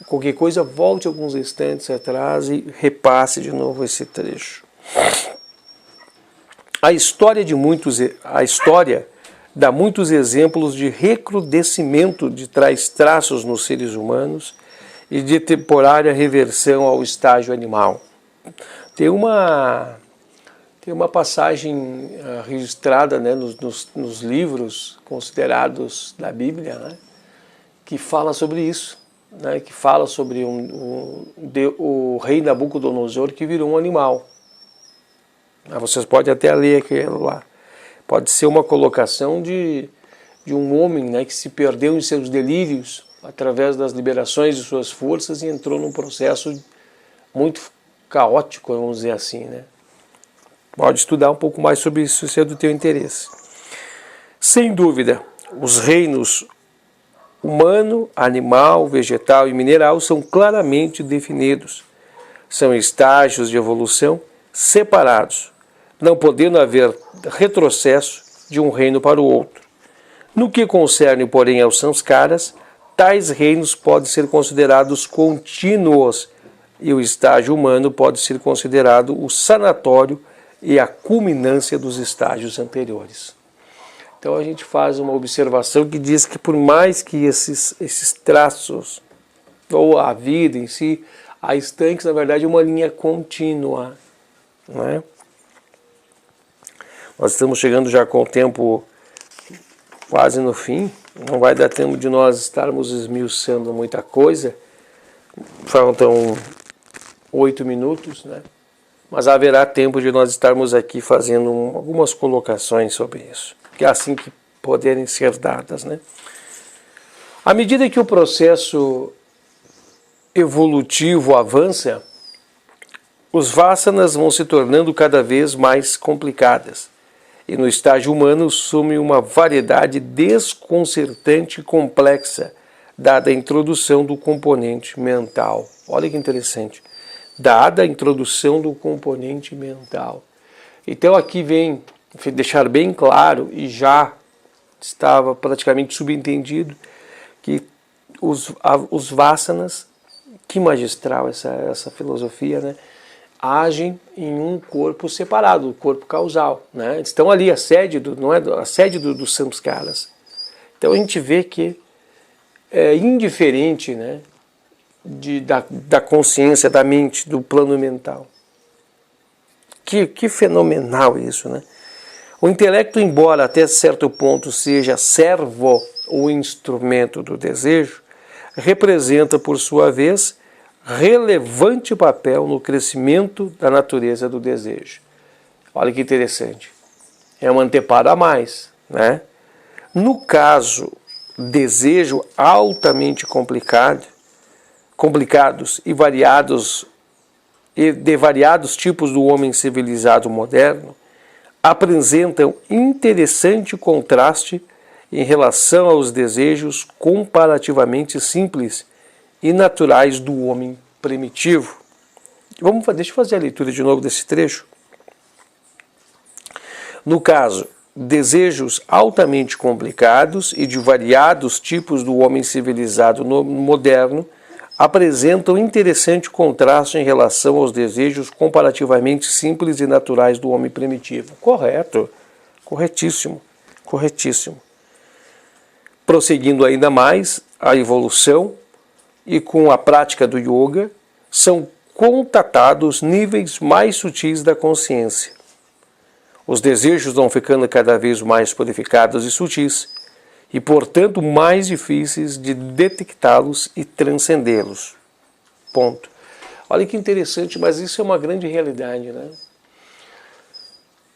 qualquer coisa, volte alguns instantes atrás e repasse de novo esse trecho. A história dá muitos exemplos de recrudescimento de tais traços nos seres humanos e de temporária reversão ao estágio animal. Tem uma passagem registrada, né, nos livros considerados da Bíblia, né, que fala sobre isso, né, que fala sobre o rei Nabucodonosor que virou um animal. Vocês podem até ler aquilo lá. Pode ser uma colocação de um homem, né, que se perdeu em seus delírios através das liberações de suas forças e entrou num processo muito caótico, vamos dizer assim, né? Pode estudar um pouco mais sobre isso se é do teu interesse. Sem dúvida, os reinos humano, animal, vegetal e mineral são claramente definidos. São estágios de evolução separados, não podendo haver retrocesso de um reino para o outro. No que concerne, porém, aos samskaras, tais reinos podem ser considerados contínuos e o estágio humano pode ser considerado o sanatório e a culminância dos estágios anteriores. Então a gente faz uma observação que diz que por mais que esses traços, ou a vida em si, a estanques, na verdade, é uma linha contínua, não é? Nós estamos chegando já com o tempo quase no fim, não vai dar tempo de nós estarmos esmiuçando muita coisa, faltam 8 minutos, né? Mas haverá tempo de nós estarmos aqui fazendo algumas colocações sobre isso, que é assim que poderem ser dadas, né? À medida que o processo evolutivo avança, os vasanas vão se tornando cada vez mais complicadas. E no estágio humano assume uma variedade desconcertante e complexa, dada a introdução do componente mental. Olha que interessante. Dada a introdução do componente mental. Então aqui vem deixar bem claro, e já estava praticamente subentendido, que os vasanas, que magistral essa filosofia, né? Agem em um corpo separado, o corpo causal, né? Estão ali, a sede dos samskaras. Então a gente vê que é indiferente, né, da consciência, da mente, do plano mental. Que fenomenal isso, né? O intelecto, embora até certo ponto seja servo ou instrumento do desejo, representa, por sua vez, relevante papel no crescimento da natureza do desejo. Olha que interessante. É uma anteparo a mais, né? No caso, desejo altamente complicados e de variados tipos do homem civilizado moderno, apresentam interessante contraste em relação aos desejos comparativamente simples e naturais do homem primitivo. Deixa eu fazer a leitura de novo desse trecho. No caso, desejos altamente complicados e de variados tipos do homem civilizado moderno apresentam interessante contraste em relação aos desejos comparativamente simples e naturais do homem primitivo. Correto, corretíssimo, corretíssimo. Prosseguindo ainda mais, a evolução e com a prática do yoga são contatados níveis mais sutis da consciência. Os desejos vão ficando cada vez mais purificados e sutis, e, portanto, mais difíceis de detectá-los e transcendê-los. Ponto. Olha que interessante, mas isso é uma grande realidade, né?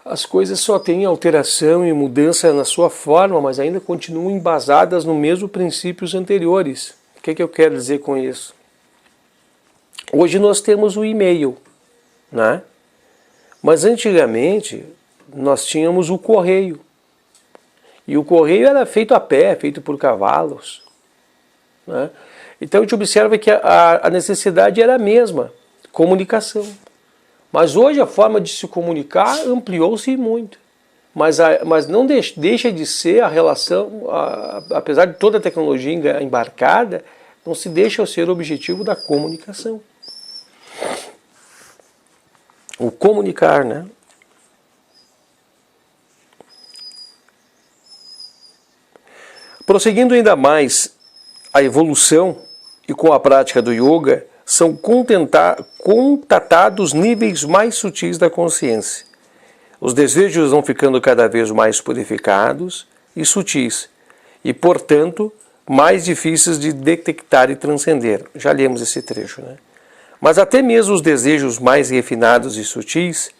As coisas só têm alteração e mudança na sua forma, mas ainda continuam embasadas no mesmo princípios anteriores. O que eu quero dizer com isso? Hoje nós temos o e-mail, né? Mas antigamente nós tínhamos o correio. E o correio era feito a pé, feito por cavalos, né? Então a gente observa que a necessidade era a mesma, comunicação. Mas hoje a forma de se comunicar ampliou-se muito. Mas não deixa de ser a relação, apesar de toda a tecnologia embarcada, não se deixa de ser o objetivo da comunicação. O comunicar, né? Prosseguindo ainda mais, a evolução e com a prática do yoga são contatados níveis mais sutis da consciência. Os desejos vão ficando cada vez mais purificados e sutis, e, portanto, mais difíceis de detectar e transcender. Já lemos esse trecho, né? Mas até mesmo os desejos mais refinados e sutis,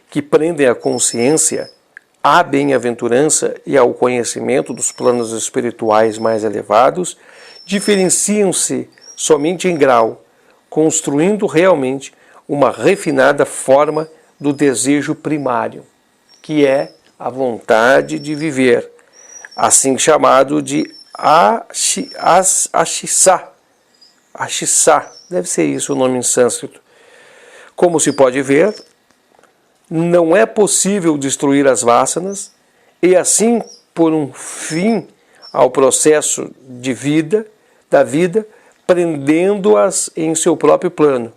que prendem a consciência à bem-aventurança e ao conhecimento dos planos espirituais mais elevados, diferenciam-se somente em grau, construindo realmente uma refinada forma do desejo primário, que é a vontade de viver, assim chamado de Ashisa. Ashisa, deve ser isso o nome em sânscrito. Como se pode ver, não é possível destruir as vasanas e assim pôr um fim ao processo da vida, prendendo-as em seu próprio plano.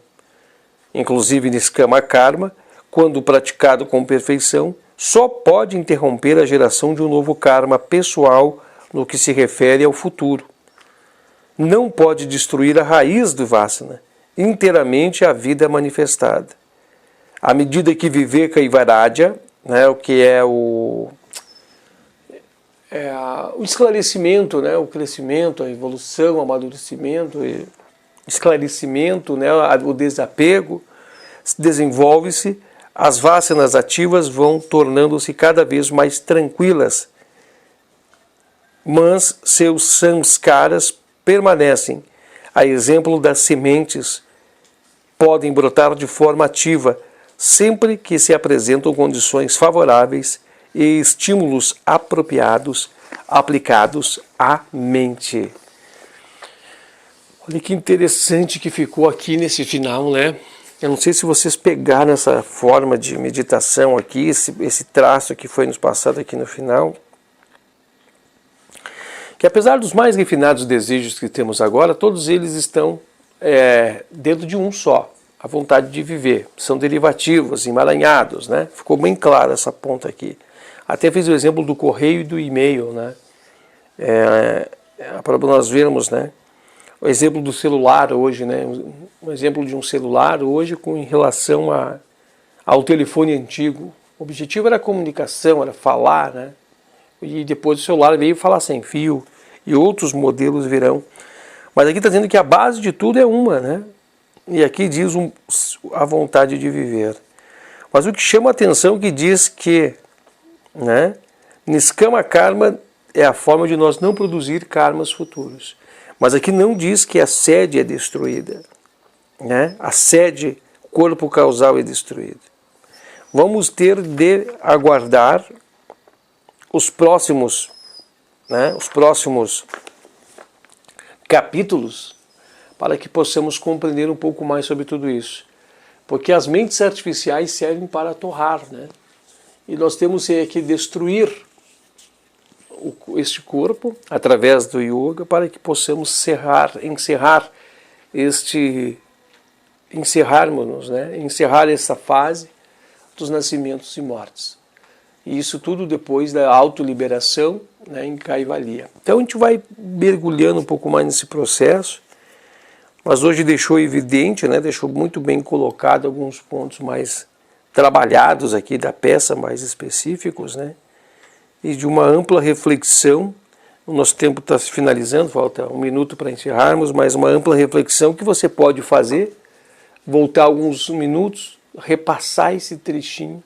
Inclusive, Niskama Karma, quando praticado com perfeição, só pode interromper a geração de um novo karma pessoal no que se refere ao futuro. Não pode destruir a raiz do Vasana, inteiramente a vida manifestada. À medida que Viveka e Vairagya, né, o que é o esclarecimento, né, o crescimento, a evolução, o amadurecimento, esclarecimento, né, o desapego, desenvolve-se, as vasanas ativas vão tornando-se cada vez mais tranquilas, mas seus samskaras permanecem. A exemplo das sementes, podem brotar de forma ativa sempre que se apresentam condições favoráveis e estímulos apropriados aplicados à mente. Olha que interessante que ficou aqui nesse final, né? Eu não sei se vocês pegaram essa forma de meditação aqui, esse traço que foi nos passado aqui no final. Que apesar dos mais refinados desejos que temos agora, todos eles estão dentro de um só, a vontade de viver. São derivativos, emaranhados, né? Ficou bem clara essa ponta aqui. Até fiz o exemplo do correio e do e-mail, né? Para nós vermos, né? o exemplo do celular hoje, né? Um exemplo de um celular hoje em relação ao telefone antigo. O objetivo era a comunicação, era falar, né? E depois o celular veio falar sem fio e outros modelos virão. Mas aqui está dizendo que a base de tudo é uma, né? E aqui diz a vontade de viver. Mas o que chama a atenção é que diz que, né? Niskama karma é a forma de nós não produzir karmas futuros. Mas aqui não diz que a sede é destruída, né? A sede, corpo causal, é destruída. Vamos ter de aguardar os próximos, né? Os próximos capítulos para que possamos compreender um pouco mais sobre tudo isso. Porque as mentes artificiais servem para torrar, né? E nós temos que destruir este corpo através do yoga para que possamos encerrarmos-nos, né? Encerrar essa fase dos nascimentos e mortes. E isso tudo depois da autoliberação, né, em Kaivalya. Então a gente vai mergulhando um pouco mais nesse processo, mas hoje deixou evidente, né, deixou muito bem colocado alguns pontos mais trabalhados aqui da peça, mais específicos, né? E de uma ampla reflexão. O nosso tempo está se finalizando, falta 1 minuto para encerrarmos, mas uma ampla reflexão que você pode fazer, voltar alguns minutos, repassar esse trechinho,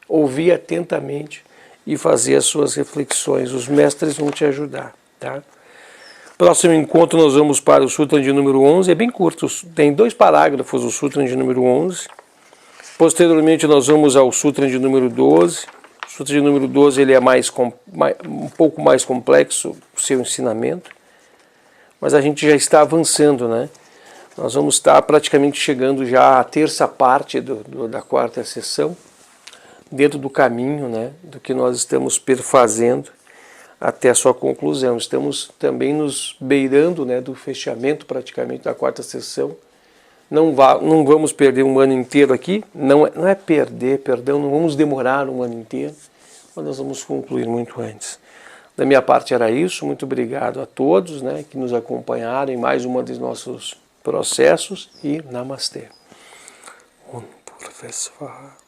ouvir atentamente e fazer as suas reflexões. Os mestres vão te ajudar, tá? Próximo encontro nós vamos para o Sutra de número 11, é bem curto, tem 2 parágrafos o Sutra de número 11. Posteriormente nós vamos ao Sutra de número 12. O Sutra de número 12 ele é um pouco mais complexo, o seu ensinamento, mas a gente já está avançando, né? Nós vamos estar praticamente chegando já à terça parte da 4ª sessão, dentro do caminho, né, do que nós estamos perfazendo até a sua conclusão. Estamos também nos beirando, né, do fechamento praticamente da 4ª sessão. Não vamos perder um ano inteiro aqui, não é perder, perdão, não vamos demorar um ano inteiro, mas nós vamos concluir muito antes. Da minha parte era isso, muito obrigado a todos, né, que nos acompanharam em mais um dos nossos processos e Namastê. Om Purva Svaha.